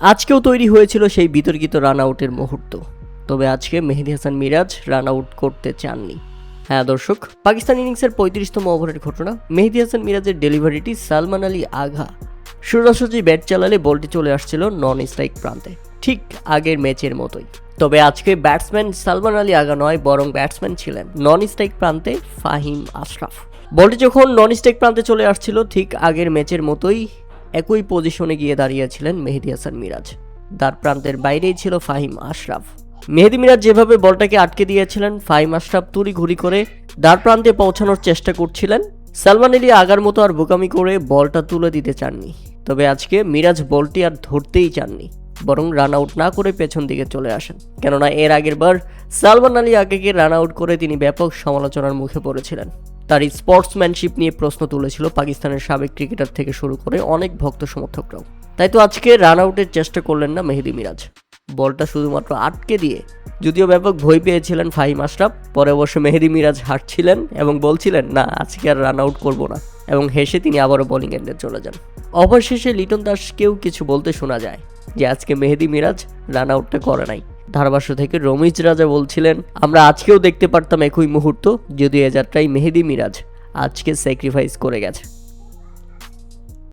আজকেও তৈরি হয়েছিল সেই বিতর্কিত রান আউটের মুহূর্ত, তবে আজকে মেহেদী হাসান মিরাজ রান আউট করতে চাননি। হ্যাঁ দর্শক, পাকিস্তান ইনিংসের 35তম ওভারের ঘটনা। মেহেদী হাসান মিরাজের ডেলিভারিটি সালমান আলী আগা সোজাসুজি ব্যাট চালালে বলটি চলে আসছিল নন স্ট্রাইক প্রান্তে, ঠিক আগের ম্যাচের মতোই। তবে আজকে ব্যাটসম্যান সালমান আলী আগা নয়, বরং ব্যাটসম্যান ছিলেন নন স্ট্রাইক প্রান্তে ফাহিম আশরাফ। বলটি যখন নন স্ট্রাইক প্রান্তে চলে আসছিল, ঠিক আগের ম্যাচের মতোই একই পজিশনে গিয়ে দাঁড়িয়েছিলেন মেহেদী হাসান মিরাজ। দ্বার প্রান্তের বাইরেই ছিল ফাহিম আশরাফ। মেহেদী মিরাজ যেভাবে বলটাকে আটকে দিয়েছিলেন, ফাহিম আশরাফ তড়িঘড়ি করে দ্বার প্রান্তে পৌঁছানোর চেষ্টা করছিলেন। সালমান আলী আগার মতো আর বোকামি করে বলটা তুলে দিতে চাননি। তবে আজকে মিরাজ বলটি আর ধরতেই চাননি, বরং রান আউট না করে পেছন দিকে চলে আসেন। কেননা এর আগের বার সালমান আলী আগাকে রান আউট করে তিনি ব্যাপক সমালোচনার মুখে পড়েছিলেন। তার স্পোর্টসম্যানশিপ নিয়ে প্রশ্ন তুলেছিল পাকিস্তানের সাবেক ক্রিকেটার থেকে শুরু করে অনেক ভক্ত সমর্থকরাও। তাই তো আজকে রান আউটের চেষ্টা করলেন না মেহেদী মিরাজ, বলটা শুধুমাত্র আটকে দিয়ে। যদিও ব্যাপক ভয় পেয়েছিলেন ফাহিম আশরাফ, পরে অবশ্য মেহেদী মিরাজ হাঁটছিলেন এবং বলছিলেন না আজকে আর রান আউট করবো না, এবং হেসে তিনি আবারও বোলিং এন্ডে চলে যান। অবশেষে লিটন দাসকেও কিছু বলতে শোনা যায় যে আজকে মেহেদী মিরাজ রান আউটটা করে নাই। ধারাভাষ্য থেকে রমিজ রাজা বলছিলেন, আমরা আজকেও দেখতে পারতাম একই মুহূর্ত, যদিও এ যাত্রায় মেহেদী মিরাজ আজকে স্যাক্রিফাইস করে গেছে।